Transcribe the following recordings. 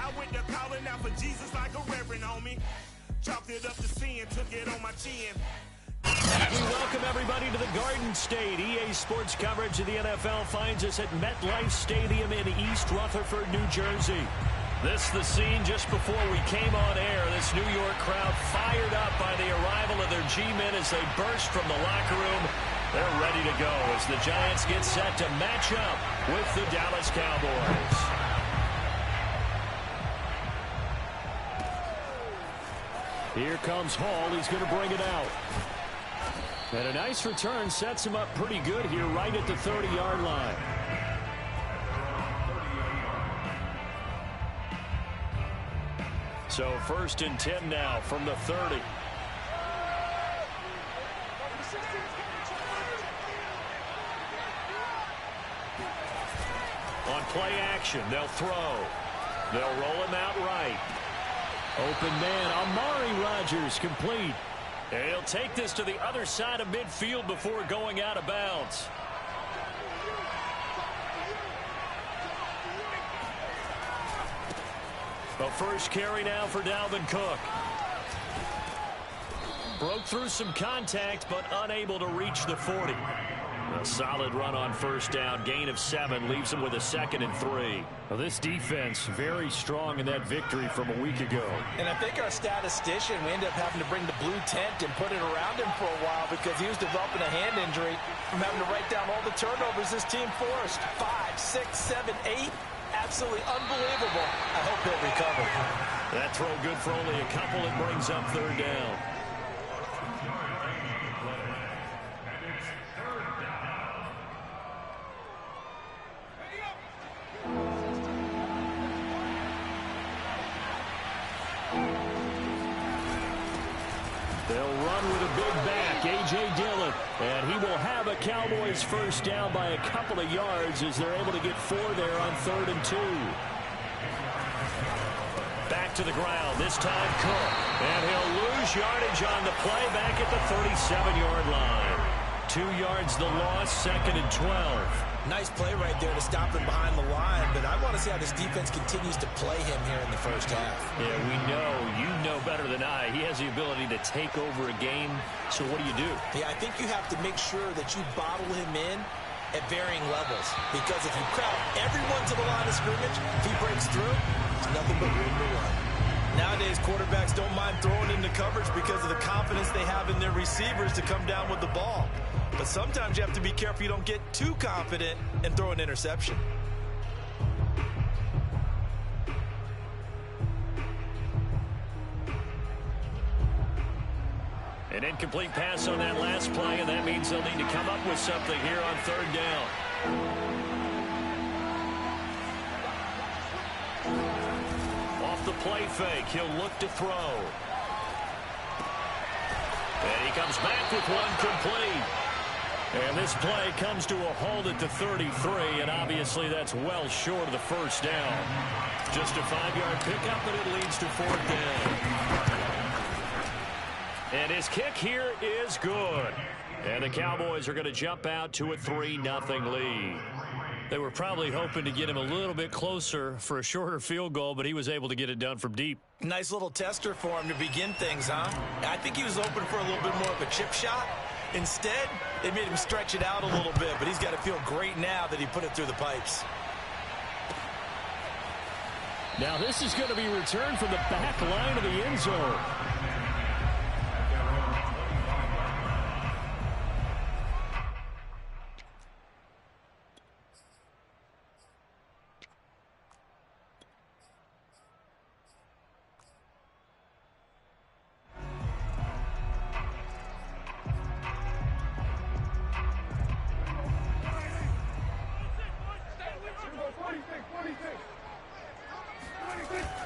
I went to calling out for Jesus like a reverend on me. Chalked it up to sin, took it on my chin. We welcome everybody to the Garden State. EA Sports coverage of the NFL finds us at MetLife Stadium in East Rutherford, New Jersey. This is the scene just before we came on air. This New York crowd fired up by the arrival of their G-men as they burst from the locker room. They're ready to go as the Giants get set to match up with the Dallas Cowboys. Here comes Hall. He's going to bring it out. And a nice return sets him up pretty good here right at the 30-yard line. So 1st and 10 now from the 30. On play action, they'll throw. They'll roll him out right. Open man, Amari Rodgers complete. And he'll take this to the other side of midfield before going out of bounds. A first carry now for Dalvin Cook. Broke through some contact, but unable to reach the 40. A solid run on first down. Gain of 7 leaves him with a 2nd and 3. Well, this defense very strong in that victory from a week ago. And I think our statistician, we ended up having to bring the blue tent and put it around him for a while because he was developing a hand injury from having to write down all the turnovers this team forced. 5, 6, 7, 8. Absolutely unbelievable. I hope he'll recover. That throw good for only a couple. It brings up 3rd down. They'll run with a big back, A.J. Dillon, and he will have a Cowboys first down by a couple of yards as they're able to get 4 there on 3rd and 2. Back to the ground, this time Cook, and he'll lose yardage on the play back at the 37-yard line. 2 yards the loss, 2nd and 12. Nice play right there to stop him behind the line, but I want to see how this defense continues to play him here in the first half. Yeah, we know. You know better than I. He has the ability to take over a game, so what do? Yeah, I think you have to make sure that you bottle him in at varying levels, because if you crowd everyone to the line of scrimmage, if he breaks through, it's nothing but room to run. Nowadays, quarterbacks don't mind throwing into coverage because of the confidence they have in their receivers to come down with the ball. But sometimes you have to be careful you don't get too confident and throw an interception. An incomplete pass on that last play, and that means they'll need to come up with something here on 3rd down. Off the play fake, he'll look to throw. And he comes back with one complete. And this play comes to a halt at the 33, and obviously that's well short of the first down. Just a 5-yard pickup, but it leads to 4th down. And his kick here is good. And the Cowboys are going to jump out to a 3-0 lead. They were probably hoping to get him a little bit closer for a shorter field goal, but he was able to get it done from deep. Nice little tester for him to begin things, huh? I think he was open for a little bit more of a chip shot. Instead, they made him stretch it out a little bit, but he's got to feel great now that he put it through the pipes. Now this is going to be returned from the back line of the end zone.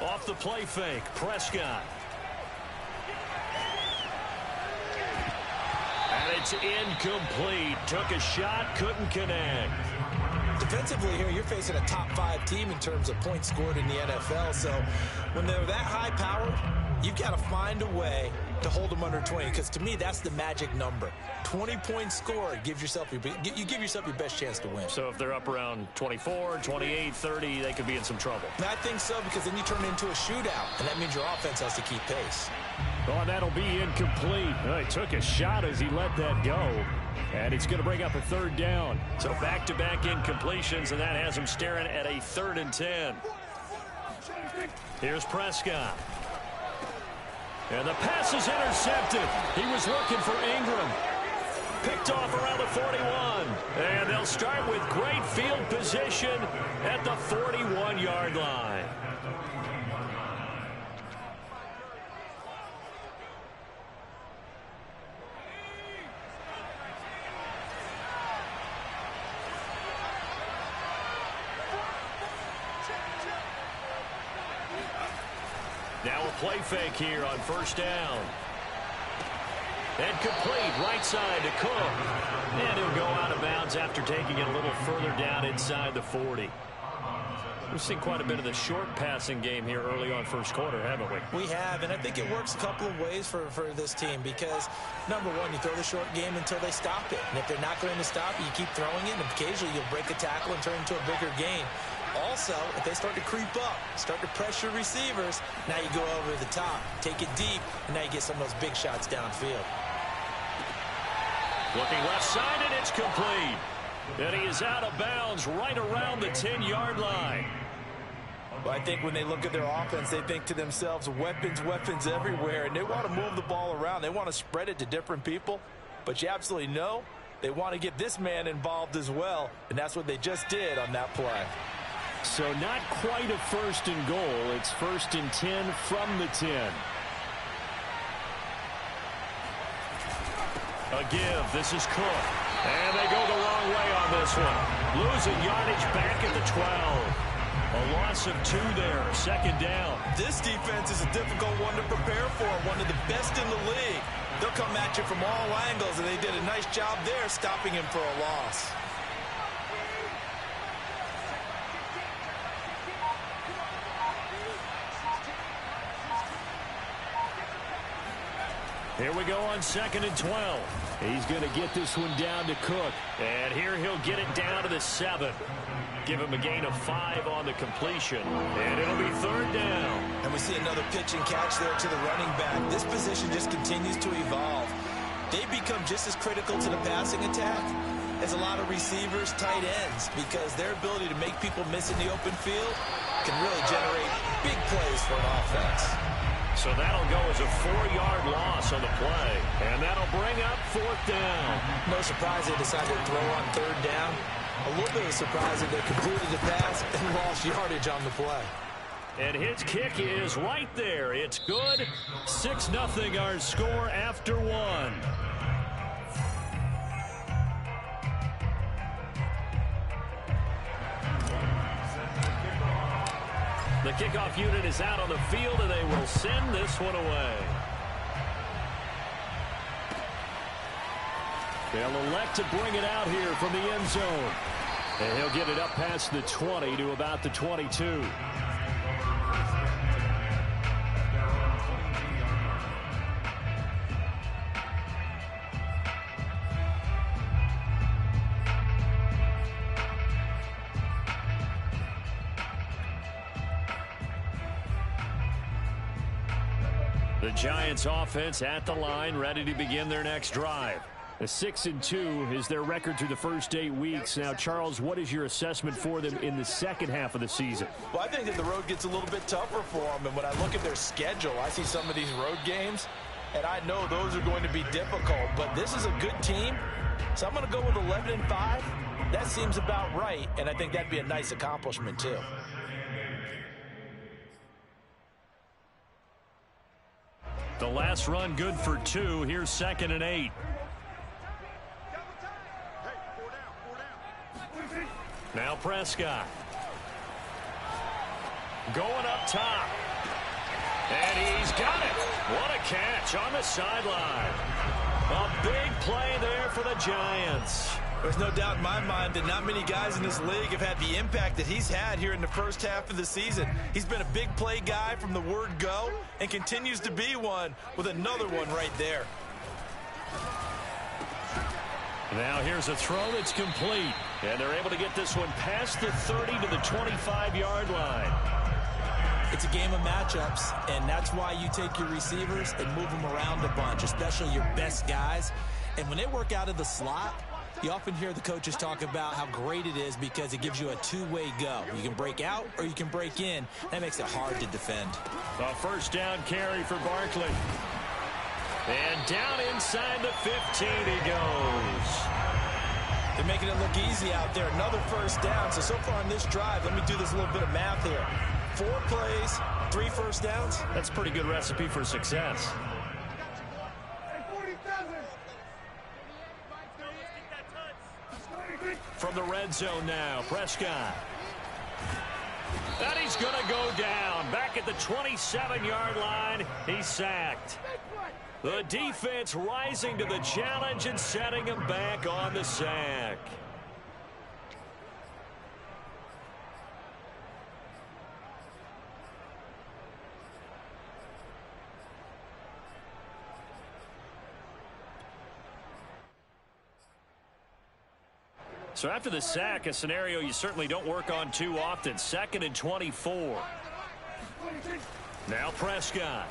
Off the play fake, Prescott. And it's incomplete. Took a shot, couldn't connect. Defensively here, you're facing a top 5 team in terms of points scored in the NFL. So when they're that high powered, you've got to find a way to hold them under 20, because to me, that's the magic number. 20-point score gives yourself you give yourself your best chance to win. So if they're up around 24, 28, 30, they could be in some trouble. I think so, because then you turn it into a shootout, and that means your offense has to keep pace. Oh, that'll be incomplete. He took a shot as he let that go. And it's going to bring up a third down. So back-to-back incompletions, and that has him staring at a 3rd and 10. Here's Prescott. And the pass is intercepted. He was looking for Ingram. Picked off around the 41. And they'll start with great field position at the 41-yard line. Now a play fake here on 1st down. And complete, right side to Cook. And he'll go out of bounds after taking it a little further down inside the 40. We've seen quite a bit of the short passing game here early on 1st quarter, haven't we? We have, and I think it works a couple of ways for this team because, number one, you throw the short game until they stop it. And if they're not going to stop it, you keep throwing it, and occasionally you'll break a tackle and turn it into a bigger gain. Also, if they start to creep up, start to pressure receivers, now you go over the top, take it deep, and now you get some of those big shots downfield. Looking left side, and it's complete. And he is out of bounds right around the 10-yard line. Well, I think when they look at their offense, they think to themselves, weapons, weapons everywhere, and they want to move the ball around. They want to spread it to different people, but you absolutely know they want to get this man involved as well, and that's what they just did on that play. So not quite a 1st and goal. It's 1st and 10 from the 10. A give. This is Cook. And they go the wrong way on this one. Losing yardage back at the 12. A loss of 2 there. 2nd down. This defense is a difficult one to prepare for. One of the best in the league. They'll come at you from all angles, and they did a nice job there stopping him for a loss. Here we go on 2nd and 12. He's going to get this one down to Cook. And here he'll get it down to the 7. Give him a gain of 5 on the completion. And it'll be 3rd down. And we see another pitch and catch there to the running back. This position just continues to evolve. They become just as critical to the passing attack as a lot of receivers, tight ends, because their ability to make people miss in the open field can really generate big plays for an offense. So that'll go as a 4-yard loss on the play. And that'll bring up 4th down. No surprise they decided to throw on 3rd down. A little bit of surprise that they completed the pass and lost yardage on the play. And his kick is right there. It's good. 6-0 our score after 1. The kickoff unit is out on the field, and they will send this one away. They'll elect to bring it out here from the end zone. And he'll get it up past the 20 to about the 22. The Giants offense at the line, ready to begin their next drive. A 6-2 is their record through the first 8 weeks. Now, Charles, what is your assessment for them in the second half of the season? Well, I think that the road gets a little bit tougher for them. And when I look at their schedule, I see some of these road games, and I know those are going to be difficult. But this is a good team, so I'm going to go with 11-5. That seems about right, and I think that'd be a nice accomplishment, too. The last run good for 2. Here's 2nd and 8. Now Prescott. Going up top. And he's got it. What a catch on the sideline. A big play there for the Giants. There's no doubt in my mind that not many guys in this league have had the impact that he's had here in the first half of the season. He's been a big play guy from the word go and continues to be one with another one right there. Now here's a throw that's complete. And they're able to get this one past the 30 to the 25-yard line. It's a game of matchups, and that's why you take your receivers and move them around a bunch, especially your best guys. And when they work out of the slot, you often hear the coaches talk about how great it is because it gives you a two-way go. You can break out or you can break in. That makes it hard to defend. A first down carry for Barkley. And down inside the 15 he goes. They're making it look easy out there. Another first down. So far on this drive, let me do this little bit of math here. 4 plays, 3 first downs. That's a pretty good recipe for success. From the red zone now, Prescott. And he's going to go down. Back at the 27-yard line, he's sacked. The defense rising to the challenge and setting him back on the sack. So after the sack, a scenario you certainly don't work on too often. 2nd and 24. Now Prescott.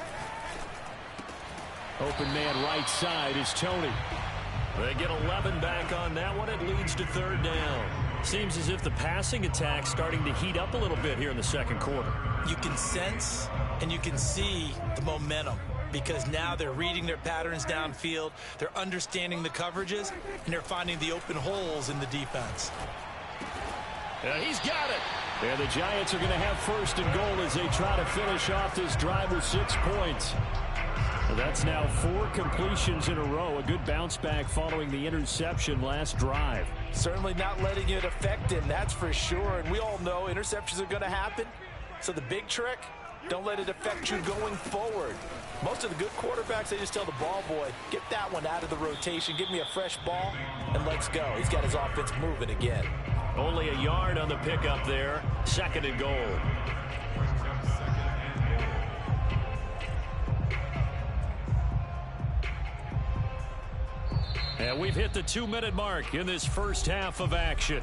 Open man right side is Tony. They get 11 back on that one. It leads to 3rd down. Seems as if the passing attack's starting to heat up a little bit here in the 2nd quarter. You can sense and you can see the momentum because now they're reading their patterns downfield. They're understanding the coverages, and they're finding the open holes in the defense. He's got it. And the Giants are going to have 1st and goal as they try to finish off this drive with 6 points. That's now 4 completions in a row. A good bounce back following the interception last drive. Certainly not letting it affect him, that's for sure. And we all know interceptions are going to happen. So the big trick, don't let it affect you going forward. Most of the good quarterbacks, they just tell the ball boy, get that one out of the rotation, give me a fresh ball, and let's go. He's got his offense moving again. Only a yard on the pickup there. 2nd and goal. And we've hit the 2-minute mark in this first half of action.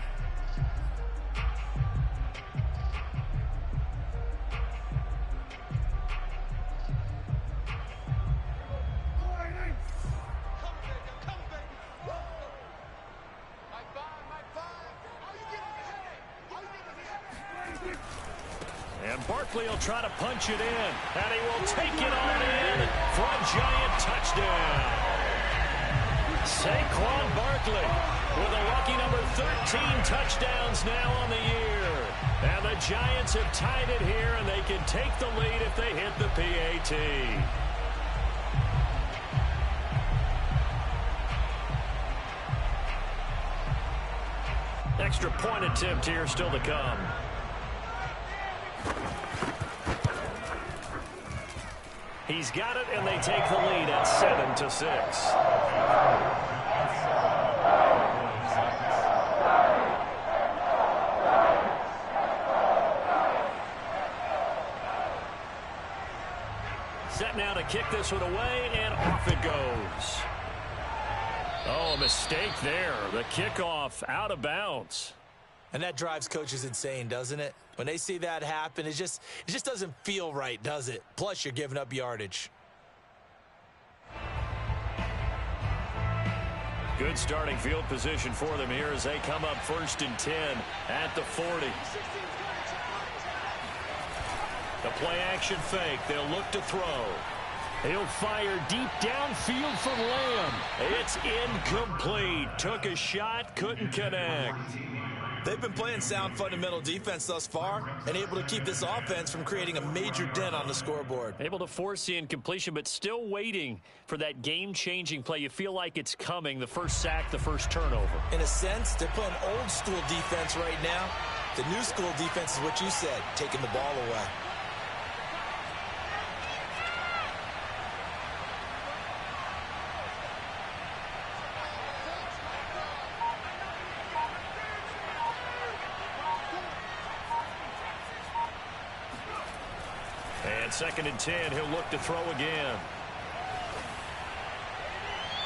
And Barkley will try to punch it in. And he will take it on in for a Giant touchdown. Saquon Barkley with a lucky number 13 touchdowns now on the year. And the Giants have tied it here, and they can take the lead if they hit the PAT. Extra point attempt here still to come. He's got it, and they take the lead at 7-6. Set now to kick this one away, and off it goes. Oh, a mistake there. The kickoff out of bounds. And that drives coaches insane, doesn't it? When they see that happen, it just doesn't feel right, does it? Plus, you're giving up yardage. Good starting field position for them here as they come up 1st and 10 at the 40. The play action fake. They'll look to throw. He'll fire deep downfield for Lamb. It's incomplete. Took a shot, couldn't connect. They've been playing sound fundamental defense thus far and able to keep this offense from creating a major dent on the scoreboard. Able to force the incompletion, but still waiting for that game-changing play. You feel like it's coming, the first sack, the first turnover. In a sense, they're playing old-school defense right now. The new school defense is what you said, taking the ball away. And 2nd and 10, he'll look to throw again.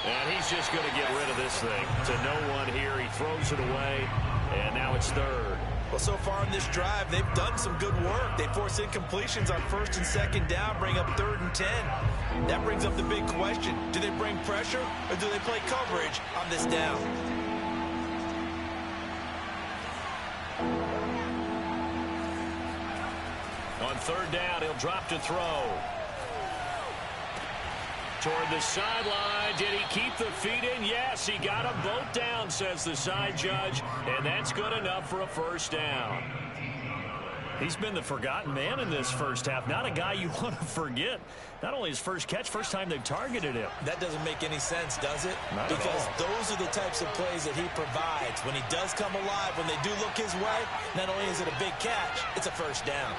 And he's just going to get rid of this thing to no one here. He throws it away, and now it's 3rd. Well, so far in this drive, they've done some good work. They force incompletions on 1st and 2nd down, bring up 3rd and 10. That brings up the big question. Do they bring pressure, or do they play coverage on this down? On 3rd down, he'll drop to throw. Toward the sideline. Did he keep the feet in? Yes, he got them both down, says the side judge, and that's good enough for a 1st down. He's been the forgotten man in this first half. Not a guy you want to forget. Not only his first catch, first time they've targeted him. That doesn't make any sense, does it? Not because at all. Those are the types of plays that he provides. When he does come alive, when they do look his way, not only is it a big catch, it's a 1st down.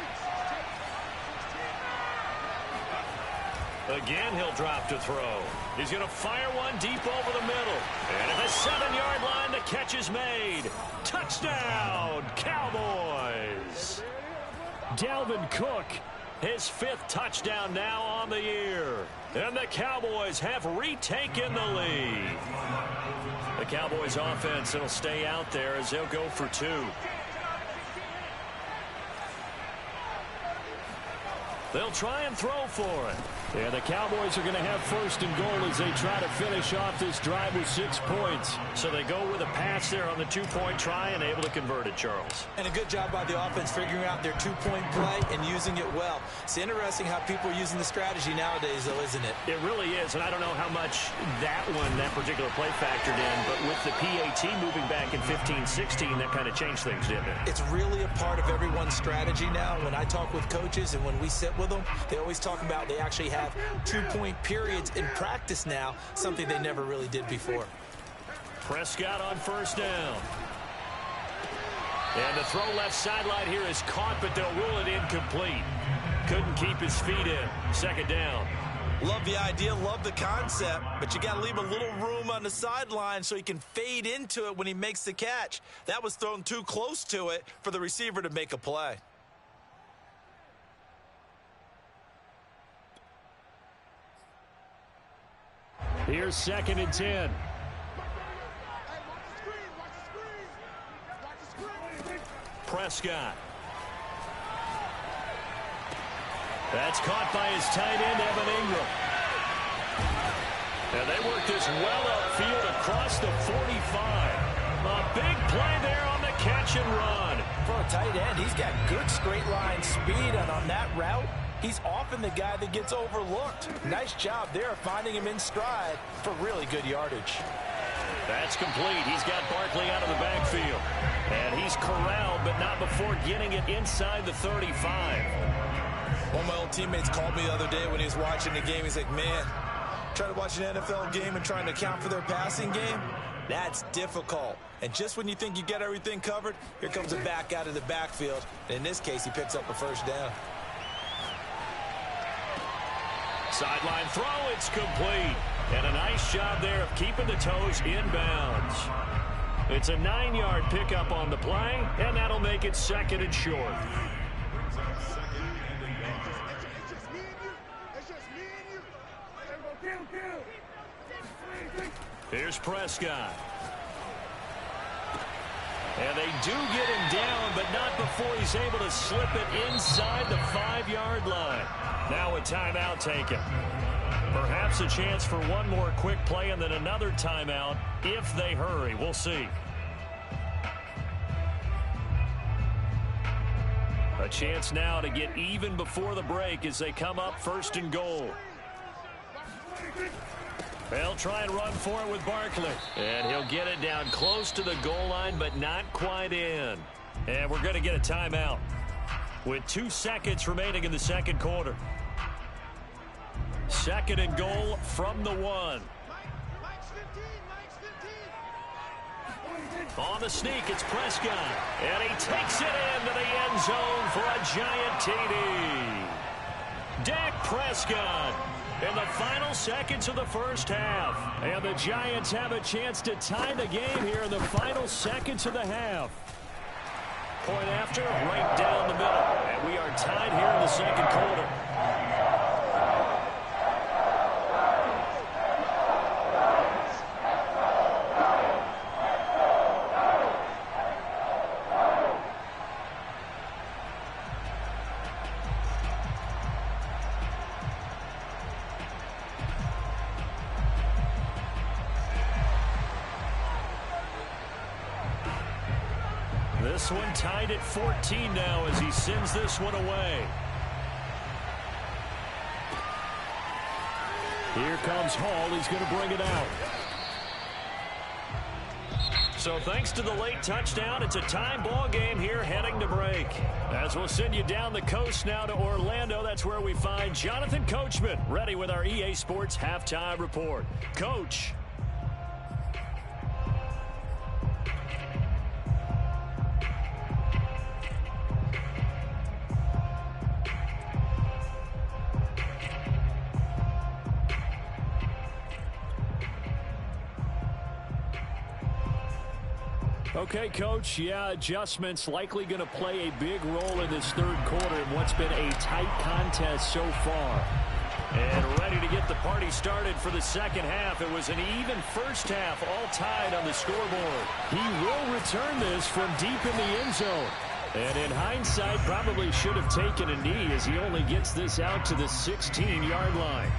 Again, he'll drop to throw. He's going to fire one deep over the middle. And at the 7-yard line, the catch is made. Touchdown, Cowboys. Dalvin Cook, his 5th touchdown now on the year. And the Cowboys have retaken the lead. The Cowboys offense will stay out there as they'll go for 2. They'll try and throw for it. And the Cowboys are going to have 1st and goal as they try to finish off this drive with 6 points. So they go with a pass there on the 2-point try and able to convert it, Charles. And a good job by the offense figuring out their 2-point play and using it well. It's interesting how people are using the strategy nowadays, though, isn't it? It really is, and I don't know how much that particular play factored in, but with the PAT moving back in 15-16, that kind of changed things, didn't it? It's really a part of everyone's strategy now. When I talk with coaches and when we sit with them, they always talk about they actually have 2-point periods in practice now, something they never really did before. Prescott on 1st down. And the throw left sideline here is caught, but they'll rule it incomplete. Couldn't keep his feet in. 2nd down. Love the idea, love the concept, but you got to leave a little room on the sideline so he can fade into it when he makes the catch. That was thrown too close to it for the receiver to make a play. Here's 2nd and 10. Prescott. That's caught by his tight end, Evan Ingram. And they work this well upfield across the 45. A big play there on the catch and run. For a tight end, he's got good straight line speed, and on that route, he's often the guy that gets overlooked. Nice job there finding him in stride for really good yardage. That's complete. He's got Barkley out of the backfield. And he's corralled, but not before getting it inside the 35. One of my old teammates called me the other day when he was watching the game. He's like, man, trying to watch an NFL game and trying to account for their passing game, that's difficult. And just when you think you get everything covered, here comes a back out of the backfield. And in this case, he picks up a 1st down. Sideline throw, it's complete. And a nice job there of keeping the toes inbounds. It's a 9-yard pickup on the play, and that'll make it 2nd and short. Here's Prescott. And they do get him down, but not before he's able to slip it inside the 5-yard line. Now a timeout taken. Perhaps a chance for one more quick play and then another timeout if they hurry. We'll see. A chance now to get even before the break as they come up 1st and goal. They'll try and run for it with Barkley. And he'll get it down close to the goal line, but not quite in. And we're going to get a timeout with 2 seconds remaining in the 2nd quarter. 2nd and goal from the 1. On the sneak, it's Prescott. And he takes it into the end zone for a giant TD. Dak Prescott in the final seconds of the first half. And the Giants have a chance to tie the game here in the final seconds of the half. Point after, right down the middle. And we are tied here in the 2nd quarter. This one tied at 14 now as he sends this one away. Here comes Hall. He's going to bring it out. So thanks to the late touchdown, it's a tie ball game here heading to break. As we'll send you down the coast now to Orlando, that's where we find Jonathan Coachman ready with our EA Sports halftime report. Coach. Okay, Coach, yeah, adjustments likely going to play a big role in this third quarter in what's been a tight contest so far. And ready to get the party started for the second half. It was an even first half, all tied on the scoreboard. He will return this from deep in the end zone. And in hindsight, probably should have taken a knee as he only gets this out to the 16-yard line.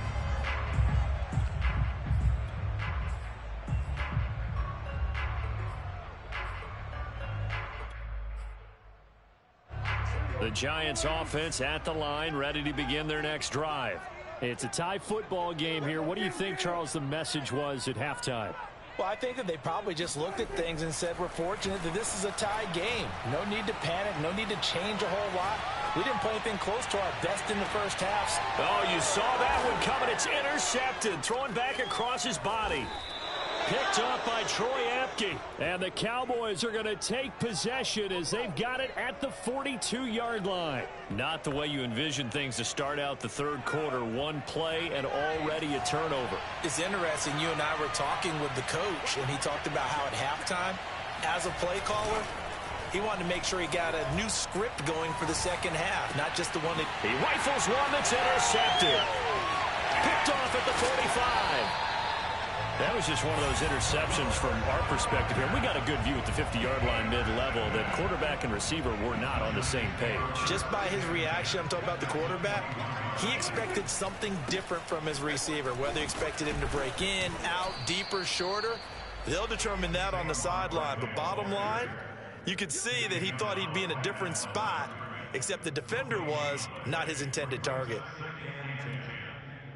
The Giants offense at the line, ready to begin their next drive. It's a tie football game here. What do you think, Charles, the message was at halftime? Well, I think that they probably just looked at things and said, we're fortunate that this is a tie game. No need to panic, no need to change a whole lot. We didn't play anything close to our best in the first half. Oh, you saw that one coming. It's intercepted, throwing back across his body. Picked up by Troy Apke. And the Cowboys are going to take possession as they've got it at the 42-yard line. Not the way you envision things to start out the third quarter. One play and already a turnover. It's interesting. You and I were talking with the coach, and he talked about how at halftime, as a play caller, he wanted to make sure he got a new script going for the second half, not just the one that... He rifles one that's intercepted. Picked off at the 45. That was just one of those interceptions from our perspective here. We got a good view at the 50-yard line mid-level that quarterback and receiver were not on the same page. Just by his reaction, I'm talking about the quarterback, he expected something different from his receiver, whether he expected him to break in, out, deeper, shorter. They'll determine that on the sideline. But bottom line, you could see that he thought he'd be in a different spot, except the defender was not his intended target.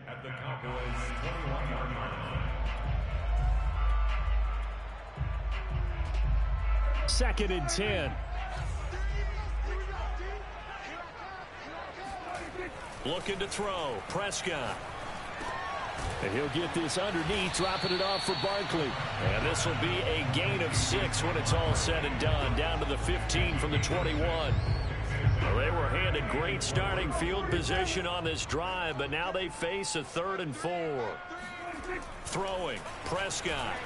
At the Cowboys 21-yard line. Second and 10. Looking to throw. Prescott. And he'll get this underneath, dropping it off for Barkley. And this will be a gain of 6 when it's all said and done. Down to the 15 from the 21. Well, they were handed great starting field position on this drive, but now they face a 3rd and 4. Throwing. Prescott.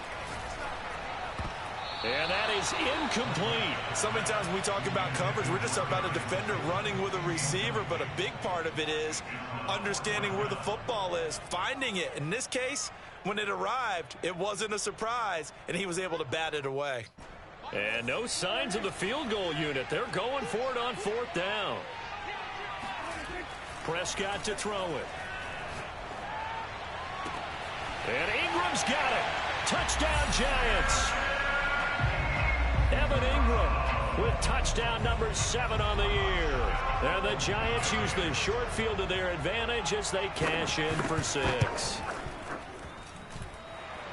And that is incomplete. So many times when we talk about coverage, we're just talking about a defender running with a receiver, but a big part of it is understanding where the football is, finding it. In this case, when it arrived, it wasn't a surprise, and he was able to bat it away. And no signs of the field goal unit. They're going for it on 4th down. Prescott to throw it. And Ingram's got it. Touchdown, Giants. Evan Ingram with touchdown number 7 on the year. And the Giants use the short field to their advantage as they cash in for 6.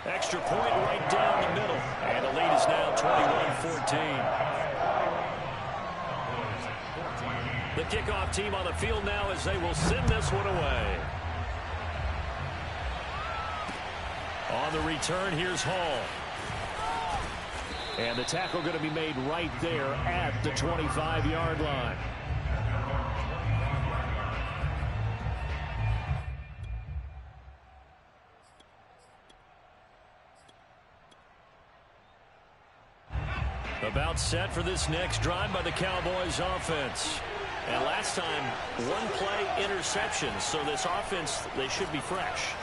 Extra point right down the middle. And the lead is now 21-14. The kickoff team on the field now as they will send this one away. On the return, here's Hall. And the tackle going to be made right there at the 25-yard line. About set for this next drive by the Cowboys offense. And last time, one play interception. So this offense, they should be fresh.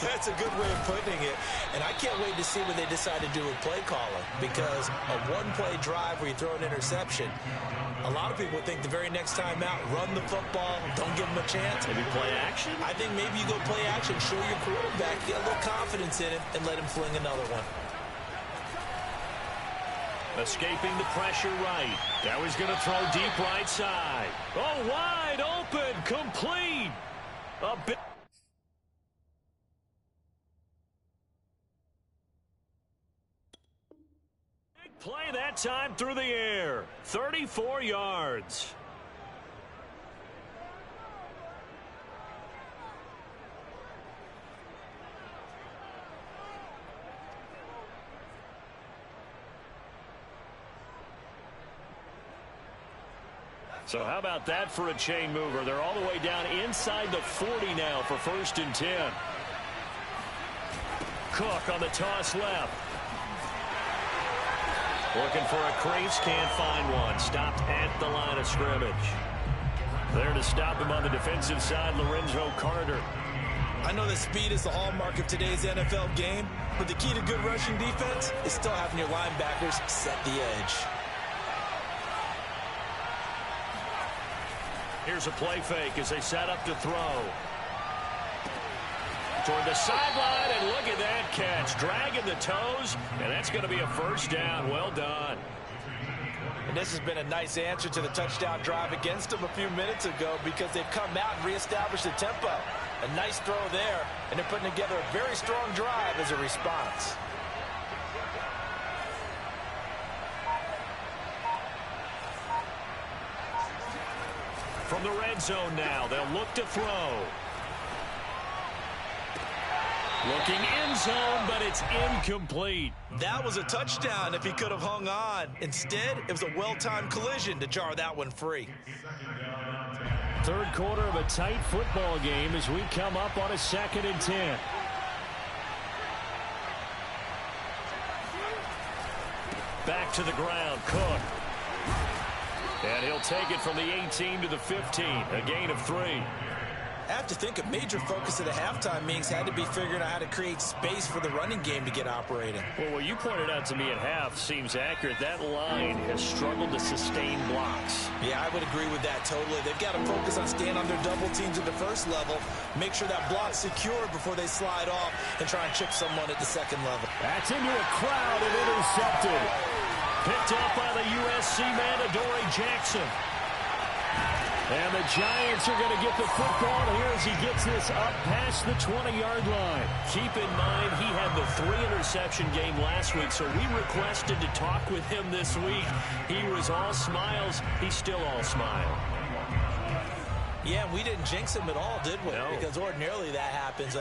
That's a good way of putting it. And I can't wait to see what they decide to do with play calling. Because a one-play drive where you throw an interception, a lot of people think the very next time out, run the football, don't give them a chance. Maybe play action? I think maybe you go play action, show your quarterback, get a little confidence in it, and let him fling another one. Escaping the pressure right. Now he's going to throw deep right side. Oh, wide open, complete. A bit. Big play that time through the air. 34 yards. So how about that for a chain mover? They're all the way down inside the 40 now for 1st and 10. Cook on the toss left. Looking for a crease, can't find one. Stopped at the line of scrimmage. There to stop him on the defensive side, Lorenzo Carter. I know that speed is the hallmark of today's NFL game, but the key to good rushing defense is still having your linebackers set the edge. Here's a play fake as they set up to throw. Toward the sideline, and look at that catch. Dragging the toes, and that's going to be a 1st down. Well done. And this has been a nice answer to the touchdown drive against them a few minutes ago because they've come out and reestablished the tempo. A nice throw there, and they're putting together a very strong drive as a response. From the red zone now, they'll look to throw. Looking end zone, but it's incomplete. That was a touchdown if he could have hung on. Instead, it was a well-timed collision to jar that one free. 3rd quarter of a tight football game as we come up on a 2nd and 10. Back to the ground, Cook. And he'll take it from the 18 to the 15, a gain of 3. I have to think a major focus of the halftime meetings had to be figuring out how to create space for the running game to get operating. Well, what you pointed out to me at half seems accurate. That line has struggled to sustain blocks. Yeah, I would agree with that totally. They've got to focus on staying on their double teams at the 1st level, make sure that block's secure before they slide off and try and chip someone at the 2nd level. That's into a crowd and intercepted. Picked up by the USC man, Adoree Jackson. And the Giants are going to get the football here as he gets this up past the 20-yard line. Keep in mind, he had the 3-interception game last week, so we requested to talk with him this week. He was all smiles. He's still all smile. Yeah, we didn't jinx him at all, did we? No. Because ordinarily that happens,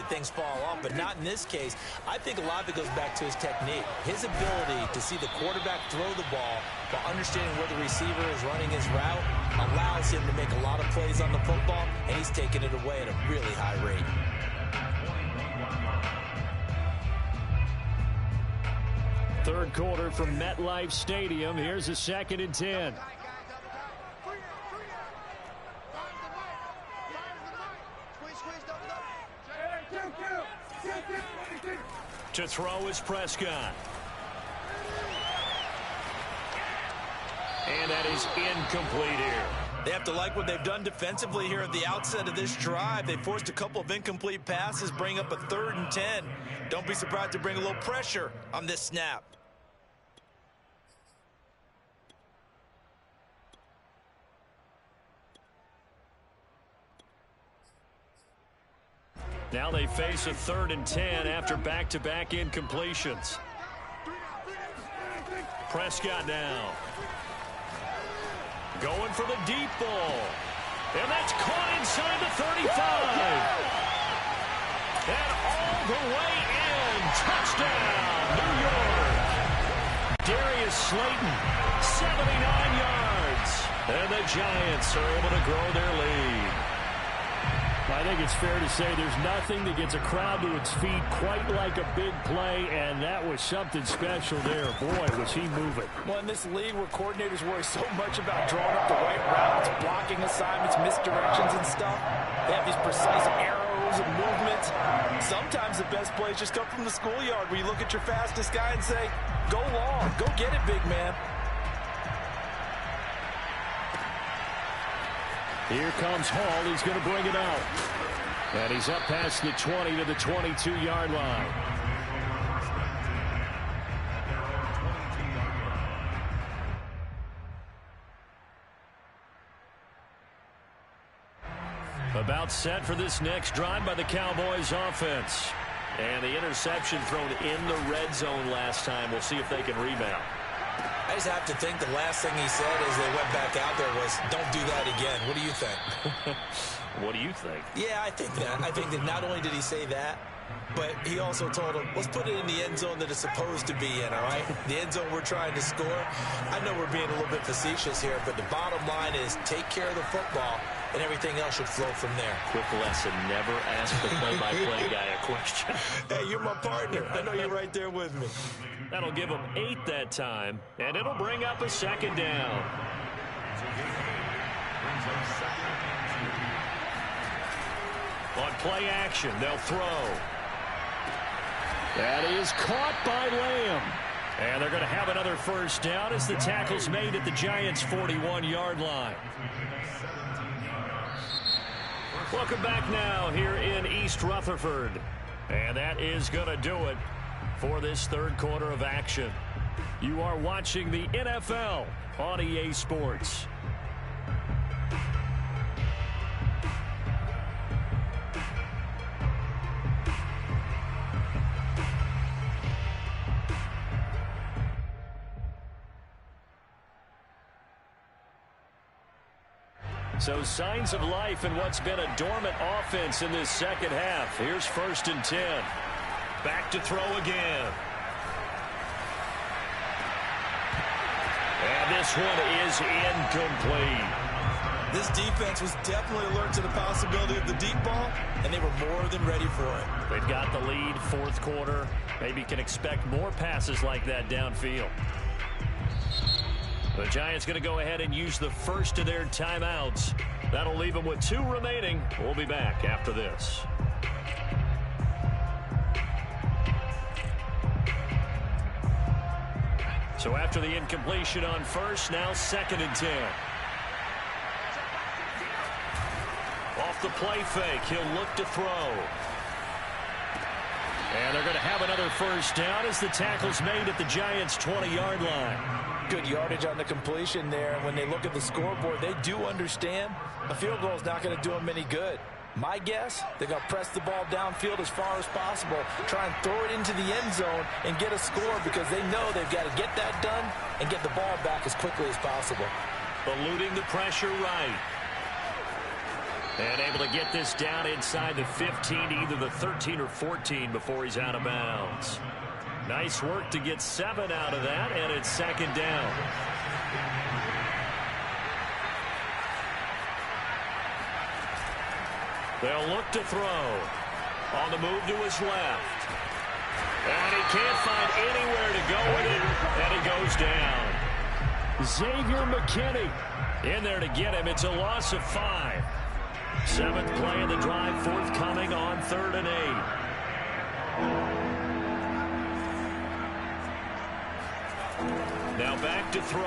things fall off, but not in this case. I think a lot of it goes back to his technique. His ability to see the quarterback throw the ball while understanding where the receiver is running his route allows him to make a lot of plays on the football, and he's taking it away at a really high rate. Third quarter from MetLife Stadium. Here's a 2nd and 10. To throw is Prescott. And that is incomplete here. They have to like what they've done defensively here at the outset of this drive. They forced a couple of incomplete passes, bring up a 3rd and 10. Don't be surprised to bring a little pressure on this snap. Now they face a 3rd and 10 after back-to-back incompletions. Prescott now. Going for the deep ball. And that's caught inside the 35. And all the way in. Touchdown, New York. Darius Slayton, 79 yards. And the Giants are able to grow their lead. I think it's fair to say there's nothing that gets a crowd to its feet quite like a big play, and that was something special there. Boy, was he moving. Well, in this league where coordinators worry so much about drawing up the right routes, blocking assignments, misdirections and stuff, they have these precise arrows and movements. Sometimes the best plays just come from the schoolyard where you look at your fastest guy and say, go long, go get it, big man. Here comes Hall. He's going to bring it out. And he's up past the 20 to the 22-yard line. About set for this next drive by the Cowboys offense. And the interception thrown in the red zone last time. We'll see if they can rebound. I just have to think the last thing he said as they went back out there was, don't do that again. What do you think? What do you think? Yeah, I think that. I think that not only did he say that, but he also told him, let's put it in the end zone that it's supposed to be in, all right? The end zone we're trying to score. I know we're being a little bit facetious here, but the bottom line is take care of the football, and everything else should flow from there. Quick lesson, never ask the play-by-play guy a question. Hey, you're my partner. I know you're right there with me. That'll give them 8 that time, and it'll bring up a second down. On play action, they'll throw. That is caught by Lamb. And they're going to have another first down as the tackle's made at the Giants' 41-yard line. Welcome back now here in East Rutherford. And that is going to do it for this third quarter of action. You are watching the NFL on EA Sports. So signs of life in what's been a dormant offense in this second half. Here's 1st and 10. Back to throw again. And this one is incomplete. This defense was definitely alert to the possibility of the deep ball, and they were more than ready for it. They've got the lead, fourth quarter. Maybe can expect more passes like that downfield. The Giants going to go ahead and use the first of their timeouts. That'll leave them with 2 remaining. We'll be back after this. So after the incompletion on first, now 2nd and 10. Off the play fake, he'll look to throw. And they're going to have another first down as the tackle's made at the Giants' 20-yard line. Good yardage on the completion there. When they look at the scoreboard, they do understand a field goal is not going to do them any good. My guess, they're going to press the ball downfield as far as possible, try and throw it into the end zone and get a score because they know they've got to get that done and get the ball back as quickly as possible. Eluding the pressure right. And able to get this down inside the 15, either the 13 or 14 before he's out of bounds. Nice work to get 7 out of that, and it's 2nd down. They'll look to throw. On the move to his left. And he can't find anywhere to go with it, and he goes down. Xavier McKinney in there to get him. It's a loss of 5. 7th play of the drive forthcoming on 3rd and 8. Now back to throw.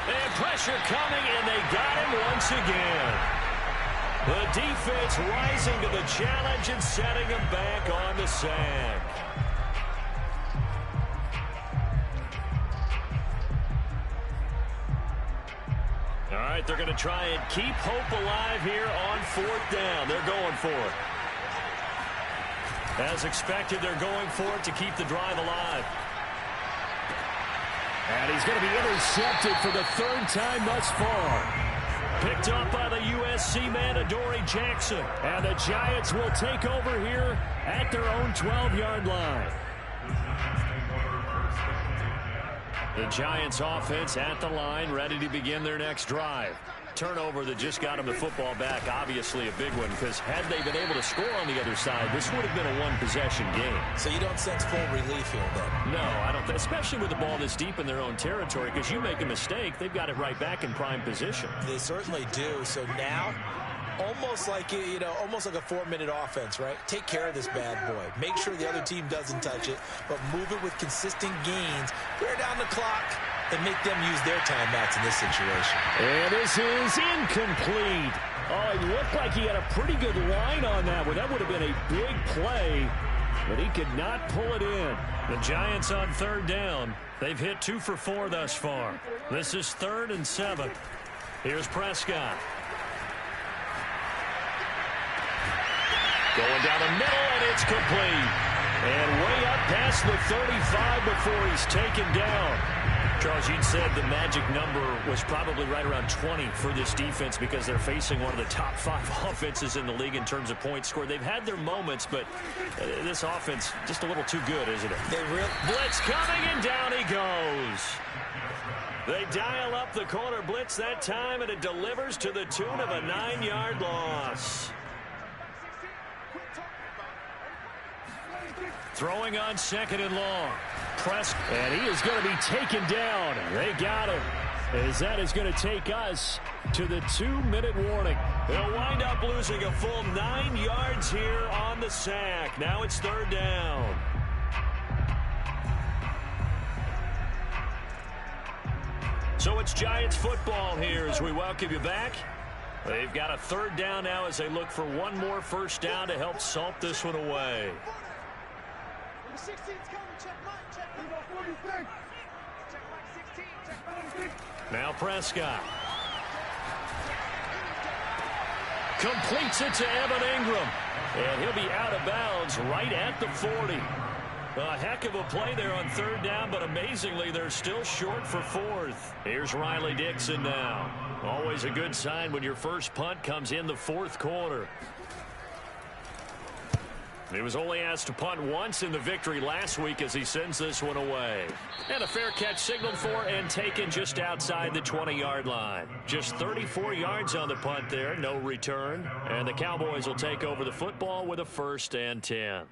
And pressure coming, and they got him once again. The defense rising to the challenge and setting him back on the sack. All right, they're going to try and keep hope alive here on 4th down. They're going for it. As expected, they're going for it to keep the drive alive. And he's going to be intercepted for the 3rd time thus far. Picked up by the USC man, Adoree Jackson. And the Giants will take over here at their own 12-yard line. The Giants offense at the line, ready to begin their next drive. Turnover that just got him the football back, obviously a big one, because had they been able to score on the other side, this would have been a one-possession game. So you don't sense full relief here, then? No, I don't, especially with the ball this deep in their own territory, because you make a mistake, they've got it right back in prime position. They certainly do. So now, almost like, almost like a 4-minute offense, right? Take care of this bad boy. Make sure the other team doesn't touch it, but move it with consistent gains. Wear down the clock and make them use their timeouts in this situation. And this is incomplete. Oh, it looked like he had a pretty good line on that one. That would have been a big play, but he could not pull it in. The Giants on 3rd down. They've hit 2 for 4 thus far. This is 3rd and 7. Here's Prescott. Going down the middle, and it's complete. And way up past the 35 before he's taken down. Charles, you said the magic number was probably right around 20 for this defense because they're facing one of the top 5 offenses in the league in terms of points scored. They've had their moments, but this offense just a little too good, isn't it? Blitz coming, and down he goes. They dial up the corner blitz that time, and it delivers to the tune of a 9-yard loss. Throwing on 2nd and long. And he is going to be taken down. They got him. As that is going to take us to the 2-minute warning. They'll wind up losing a full 9 yards here on the sack. Now it's 3rd down. So it's Giants football here as we welcome you back. They've got a 3rd down now as they look for one more first down to help salt this one away. Now Prescott. Completes it to Evan Ingram. And he'll be out of bounds right at the 40. A heck of a play there on 3rd down, but amazingly, they're still short for 4th. Here's Riley Dixon now. Always a good sign when your first punt comes in the 4th quarter. He was only asked to punt once in the victory last week as he sends this one away. And a fair catch signaled for and taken just outside the 20-yard line. Just 34 yards on the punt there, no return. And the Cowboys will take over the football with a 1st and 10.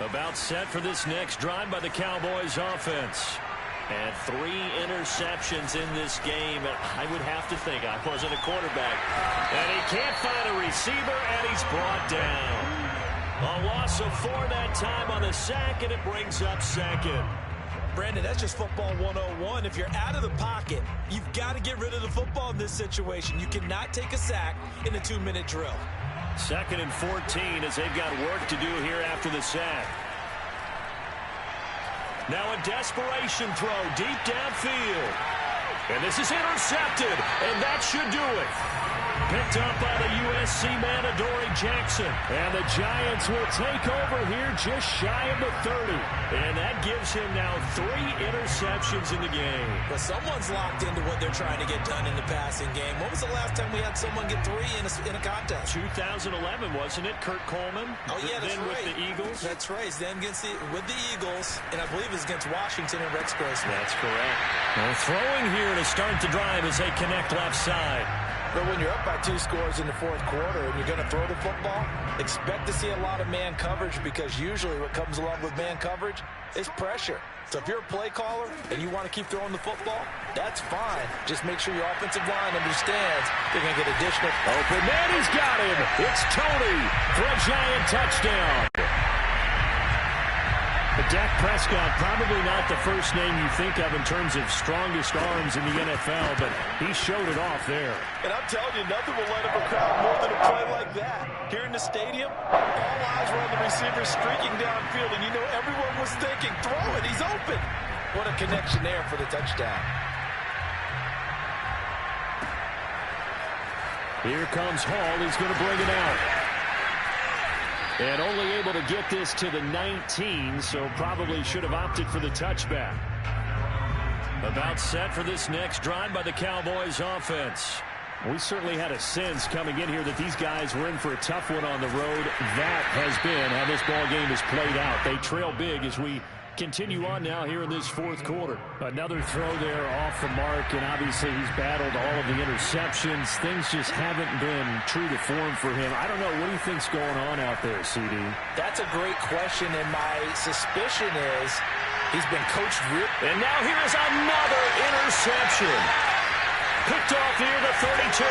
About set for this next drive by the Cowboys offense. And 3 interceptions in this game. I would have to think I wasn't a quarterback. And he can't find a receiver, and he's brought down. A loss of 4 that time on the sack, and it brings up 2nd. Brandon, that's just football 101. If you're out of the pocket, you've got to get rid of the football in this situation. You cannot take a sack in a 2-minute drill. 2nd and 14 as they've got work to do here after the sack. Now a desperation throw deep downfield. And this is intercepted, and that should do it. Picked up by the USC man, Adoree Jackson. And the Giants will take over here just shy of the 30. And that gives him now 3 interceptions in the game. But someone's locked into what they're trying to get done in the passing game. When was the last time we had someone get 3 in a contest? 2011, wasn't it? Kurt Coleman. Oh, yeah, that's then right. With the Eagles. That's right. Then with the Eagles, and I believe it's against Washington and Rex Grossman. That's correct. Well, throwing here to start the drive as they connect left side. But when you're up by 2 scores in the 4th quarter and you're going to throw the football, expect to see a lot of man coverage because usually what comes along with man coverage is pressure. So if you're a play caller and you want to keep throwing the football, that's fine. Just make sure your offensive line understands they're going to get additional. Open man, he's got him. It's Tony for a Giant touchdown. But Dak Prescott, probably not the first name you think of in terms of strongest arms in the NFL, but he showed it off there. And I'm telling you, nothing will light up a crowd more than a play like that. Here in the stadium, all eyes were on the receiver streaking downfield, and you know everyone was thinking, throw it, he's open. What a connection there for the touchdown. Here comes Hall. He's going to bring it out. And only able to get this to the 19, so probably should have opted for the touchback. About set for this next drive by the Cowboys offense. We certainly had a sense coming in here that these guys were in for a tough one on the road. That has been how this ball game is played out. They trail big as we continue on now here in this 4th quarter. Another throw there off the mark, and obviously he's battled all of the interceptions. Things just haven't been true to form for him. I don't know. What do you think's going on out there, CD? That's a great question, and my suspicion is he's been coached real. And now here is another interception. Picked off near the 32.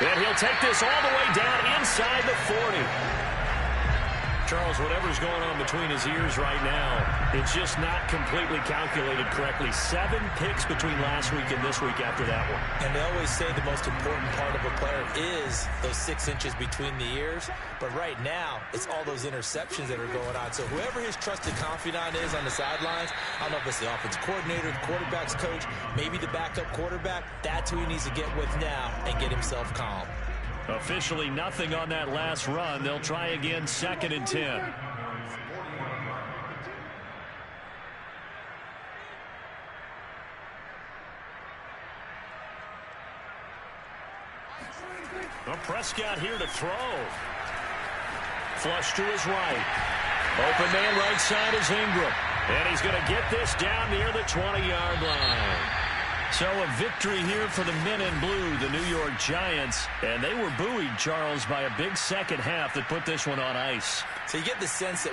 And he'll take this all the way down inside the 40. Charles, whatever's going on between his ears right now, it's just not completely calculated correctly. 7 picks between last week and this week after that one. And they always say the most important part of a player is those 6 inches between the ears. But right now, it's all those interceptions that are going on. So whoever his trusted confidant is on the sidelines, I don't know if it's the offensive coordinator, the quarterback's coach, maybe the backup quarterback, that's who he needs to get with now and get himself calm. Officially nothing on that last run. They'll try again, 2nd and 10. Well, Prescott here to throw. Flush to his right. Open man right side is Ingram. And he's going to get this down near the 20-yard line. So a victory here for the men in blue, the New York Giants. And they were buoyed, Charles, by a big second half that put this one on ice. So you get the sense that